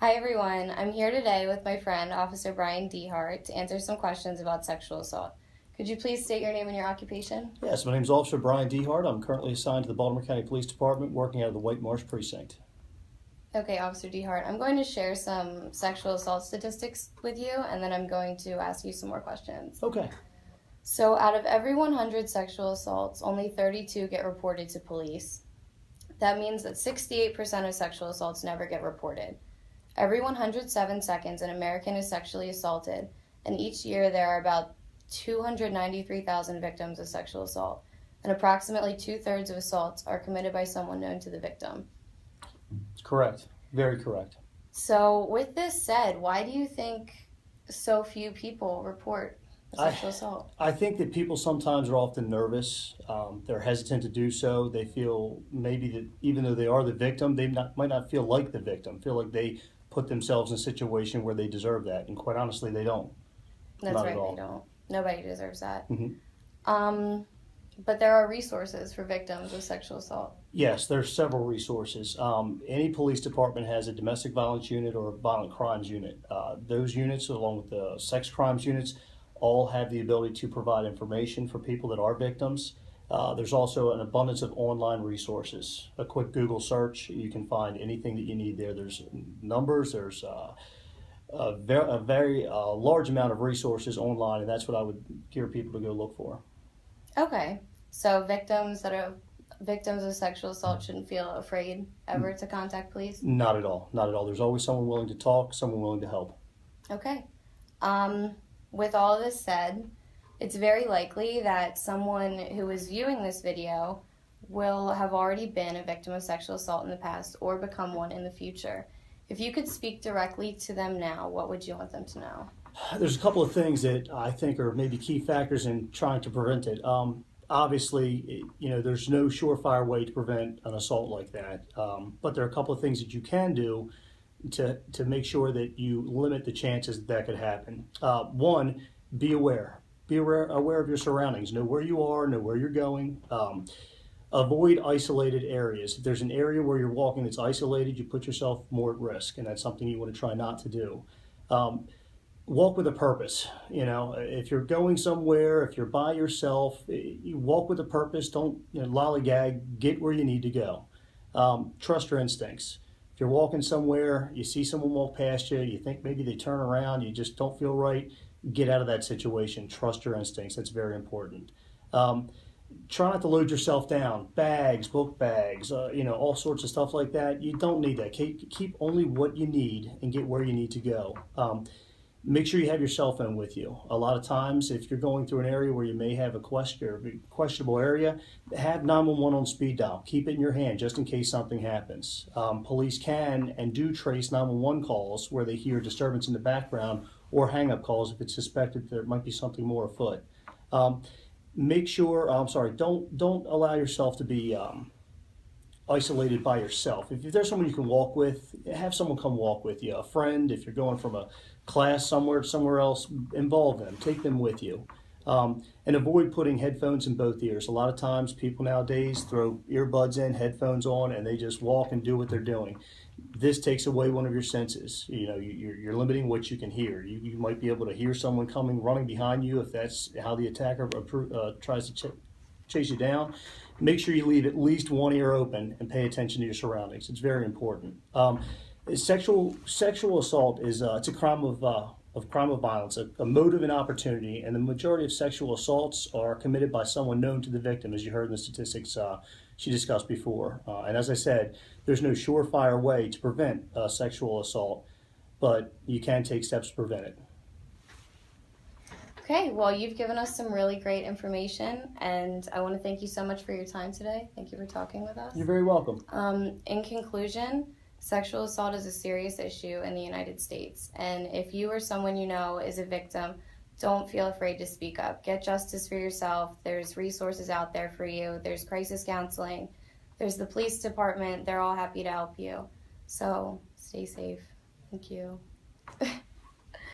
Hi everyone, I'm here today with my friend Officer Brian Dehart to answer some questions about sexual assault. Could you please state your name and your occupation? Yes, my name is Officer Brian Dehart. I'm currently assigned to the Baltimore County Police Department working out of the White Marsh Precinct. Okay, Officer Dehart, I'm going to share some sexual assault statistics with you and then I'm going to ask you some more questions. Okay. So out of every 100 sexual assaults, only 32 get reported to police. That means that 68% of sexual assaults never get reported. Every 107 seconds, an American is sexually assaulted, and each year there are about 293,000 victims of sexual assault, and approximately two-thirds of assaults are committed by someone known to the victim. Correct. Very correct. So with this said, why do you think so few people report a sexual assault? I think that people sometimes are often nervous. They're hesitant to do so. They feel maybe that even though they are the victim, might not feel like the victim, feel like they put themselves in a situation where they deserve that. And quite honestly, they don't. That's Not right, at all. they don't. Nobody deserves that. hmm But there are resources for victims of sexual assault. Yes, there's several resources. Any police department has a domestic violence unit or a violent crimes unit. Those units, along with the sex crimes units, all have the ability to provide information for people that are victims. There's also an abundance of online resources. A quick Google search, you can find anything that you need there. There's numbers, there's a very large amount of resources online, and that's what I would gear people to go look for. Okay, so victims of sexual assault shouldn't feel afraid ever to contact police? Not at all, not at all. There's always someone willing to talk, someone willing to help. Okay. With all of this said, it's very likely that someone who is viewing this video will have already been a victim of sexual assault in the past or become one in the future. If you could speak directly to them now, what would you want them to know? There's a couple of things that I think are maybe key factors in trying to prevent it. Obviously, there's no surefire way to prevent an assault like that. But there are a couple of things that you can do to make sure that you limit the chances that could happen. One, be aware. Be aware of your surroundings. Know where you are, know where you're going. Avoid isolated areas. If there's an area where you're walking that's isolated, you put yourself more at risk, and that's something you want to try not to do. Walk with a purpose. If you're going somewhere, if you're by yourself, you walk with a purpose. Don't lollygag. Get where you need to go. Trust your instincts. If you're walking somewhere, you see someone walk past you, you think maybe they turn around, you just don't feel right, get out of that situation. Trust your instincts. That's very important. Try not to load yourself down. Bags, book bags, all sorts of stuff like that. You don't need that. Keep only what you need and get where you need to go. Make sure you have your cell phone with you. A lot of times, if you're going through an area where you may have a questionable area, have 911 on speed dial. Keep it in your hand just in case something happens. Police can and do trace 911 calls where they hear disturbance in the background or hang-up calls if it's suspected there might be something more afoot. Make sure, don't allow yourself to be isolated by yourself. If there's someone you can walk with, have someone come walk with you. A friend, if you're going from a class somewhere else, involve them. Take them with you. And avoid putting headphones in both ears. A lot of times people nowadays throw earbuds in, headphones on, and they just walk and do what they're doing. This takes away one of your senses. You're limiting what you can hear. You might be able to hear someone running behind you if that's how the attacker tries to chase you down. Make sure you leave at least one ear open and pay attention to your surroundings. It's very important. Sexual assault is it's a crime of violence, a motive and opportunity, and the majority of sexual assaults are committed by someone known to the victim, as you heard in the statistics she discussed before. And as I said, there's no surefire way to prevent sexual assault, but you can take steps to prevent it. Okay, well, you've given us some really great information, and I want to thank you so much for your time today. Thank you for talking with us. You're very welcome. In conclusion, sexual assault is a serious issue in the United States, and if you or someone you know is a victim, don't feel afraid to speak up. Get justice for yourself. There's resources out there for you. There's crisis counseling. There's the police department. They're all happy to help you. So stay safe. Thank you.